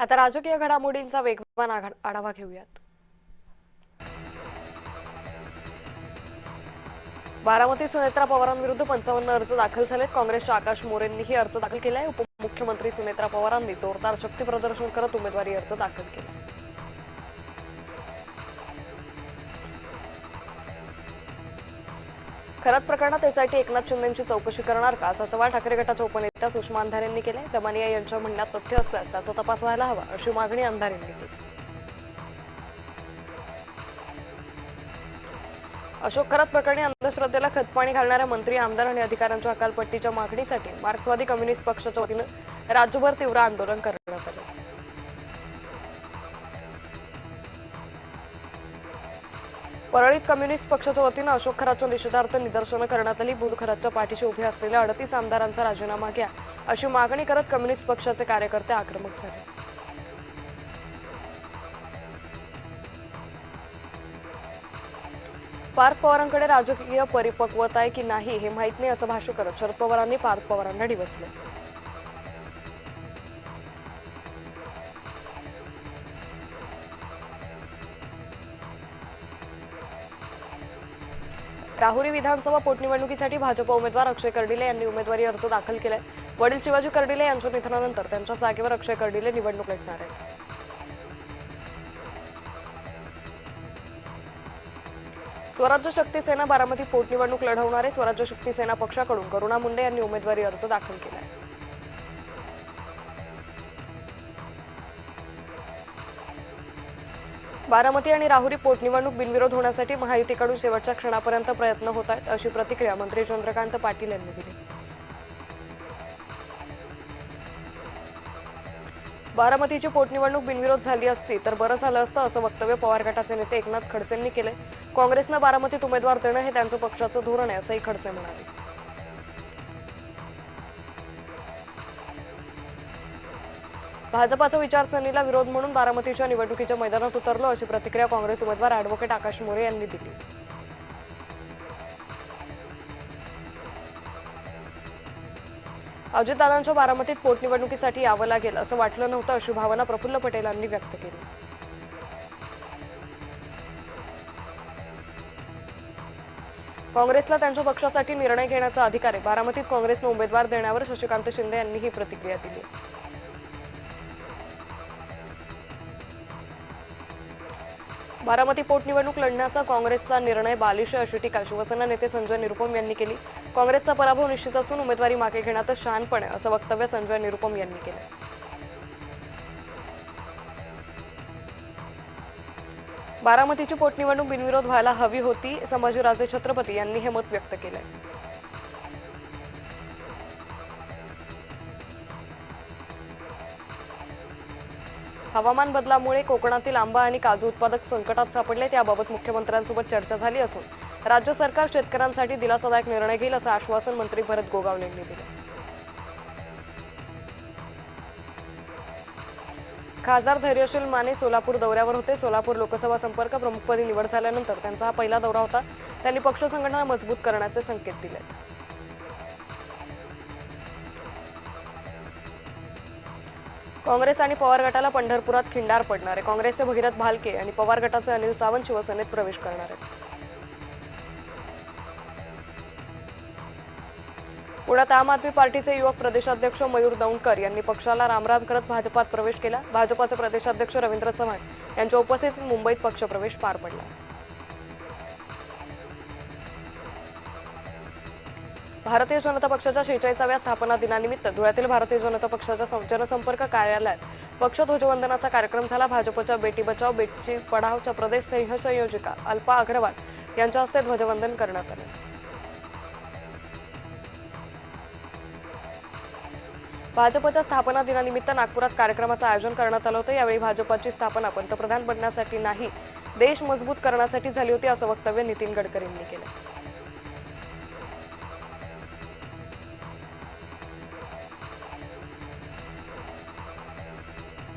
आता राजकीय घडामोडींचा वेगवान आढावा घेऊयात। बारामती सुनेत्रा पवारांविरुद्ध 55 अर्ज दाखल झालेत। काँग्रेसच्या आकाश मोरेंनीही अर्ज दाखल केलाय। उपमुख्यमंत्री सुनेत्रा पवारांनी जोरदार शक्ती प्रदर्शन करत उमेदवारी अर्ज दाखल केला। खरात प्रकरणात एसआयटी एकनाथ शिंदेंची चौकशी करणार का, असा सवाल ठाकरे गटाच्या उपनेत्या सुषमा अंधारे यांनी केलाय। दमानिया यांच्या म्हणण्यात तथ्य असल्यास त्याचा तपास व्हायला हवा, अशी मागणी अंधारे यांनी केली। अशोक खरात प्रकरणी अंधश्रद्धेला खतपाणी घालणाऱ्या मंत्री, आमदार आणि अधिकाऱ्यांच्या हकालपट्टीच्या मागणीसाठी मार्क्सवादी कम्युनिस्ट पक्षाच्या वतीनं राज्यभर तीव्र आंदोलन करण्यात आले। परळीत कम्युनिस्ट पक्षाच्या वतीनं अशोक खरातच्या निषेधार्थ निदर्शनं करण्यात आली। बुध खरातच्या पाठीशी उभे असलेल्या 38 आमदारांचा राजीनामा घ्या, अशी मागणी करत कम्युनिस्ट पक्षाचे कार्यकर्ते आक्रमक झाले। पार्थ पवारांकडे राजकीय परिपक्वता आहे की नाही हे माहीत नाही, असं भाष्य करत शरद पवारांनी पार्थ पवारांना डिवचले। राहुरी विधानसभा पोटनिवडणुकीसाठी भाजप उमेदवार अक्षय कर्डिले यांनी उमेदवारी अर्ज दाखल केलाय। वडील शिवाजी कर्डिले यांच्या निधनानंतर त्यांच्या जागेवर अक्षय कर्डिले निवडणूक लढणार आहेत। स्वराज्य शक्ती सेना बारामती पोटनिवडणूक लढवणार आहे। स्वराज्य शक्ती सेना पक्षाकडून करुणा मुंडे यांनी उमेदवारी अर्ज दाखल केलाय। बारामती आणि राहुरी पोटनिवडणूक बिनविरोध होण्यासाठी महायुतीकडून शेवटच्या क्षणापर्यंत प्रयत्न होत आहेत, अशी प्रतिक्रिया मंत्री चंद्रकांत पाटील यांनी दिली। बारामतीची पोटनिवडणूक बिनविरोध झाली असती तर बरं झालं असतं, असं वक्तव्य पवार गटाचे नेते एकनाथ खडसेंनी केले। काँग्रेसनं बारामतीत उमेदवार देणं हे त्यांचं पक्षाचं धोरण आहे, असंही खडसे म्हणाले। भाजपाच्या विचारसरणीला विरोध म्हणून बारामतीच्या निवडणुकीच्या मैदानात उतरलो, अशी प्रतिक्रिया काँग्रेस उमेदवार ॲडव्होकेट आकाश मोरे यांनी दिली। अजितदादांच्या बारामतीत पोटनिवडणुकीसाठी यावं लागेल असं वाटलं नव्हतं, अशी भावना प्रफुल्ल पटेल यांनी व्यक्त केली। काँग्रेसला त्यांच्या पक्षासाठी निर्णय घेण्याचा अधिकार आहे। बारामतीत काँग्रेसनं उमेदवार देण्यावर शशिकांत शिंदे यांनी ही प्रतिक्रिया दिली। बारामती पोटनिवडणूक लढण्याचा काँग्रेसचा निर्णय बालिश आहे, अशी टीका शिवसेना नेते संजय निरुपम यांनी केली। काँग्रेसचा पराभव निश्चित असून उमेदवारी मागे घेण्यातच शहाणपण आहे, असं वक्तव्य संजय निरुपम यांनी केलं। बारामतीची पोटनिवडणूक बिनविरोध व्हायला हवी होती, संभाजीराजे छत्रपती यांनी हे मत व्यक्त केलंय। हवामान बदलामुळे कोकणातील आंबा आणि काजू उत्पादक संकटात सापडले, त्याबाबत मुख्यमंत्र्यांसोबत चर्चा झाली असून राज्य सरकार शेतकऱ्यांसाठी दिलासादायक निर्णय घेईल, असं आश्वासन मंत्री भरत गोगावले यांनी दिले। खासदार धैर्यशील माने सोलापूर दौऱ्यावर होते। सोलापूर लोकसभा संपर्क प्रमुखपदी निवड झाल्यानंतर त्यांचा हा पहिला दौरा होता। त्यांनी पक्ष संघटना मजबूत करण्याचे संकेत दिले। काँग्रेस आणि पवार गटाला पंढरपुरात खिंडार पडणार आहे। काँग्रेसचे भगीरथ भालके आणि पवार गटाचे अनिल सावंत शिवसेनेत प्रवेश करणार आहेत। पुण्यात आम आदमी पार्टीचे युवक प्रदेशाध्यक्ष मयूर दौंडकर यांनी पक्षाला रामराम करत भाजपात प्रवेश केला। भाजपाचे प्रदेशाध्यक्ष रवींद्र चव्हाण यांच्या उपस्थितीत मुंबईत पक्षप्रवेश पार पडला। भारतीय जनता पक्षाच्या 46व्या स्थापना दिनानिमित्त धुळ्यातील भारतीय जनता पक्षाच्या जनसंपर्क कार्यालयात पक्ष ध्वजवंदनाचा कार्यक्रम झाला। भाजपच्या बेटी बचाव बेटी पढावच्या प्रदेश सहसंयोजिका अल्पा अग्रवाल यांच्या हस्ते ध्वजवंदन करण्यात आले। भाजपच्या स्थापना दिनानिमित्त नागपुरात कार्यक्रमाचं आयोजन करण्यात आलं होतं। यावेळी भाजपची स्थापना पंतप्रधान बनण्यासाठी नाही, देश मजबूत करण्यासाठी झाली होती, असं वक्तव्य नितीन गडकरी यांनी केलं।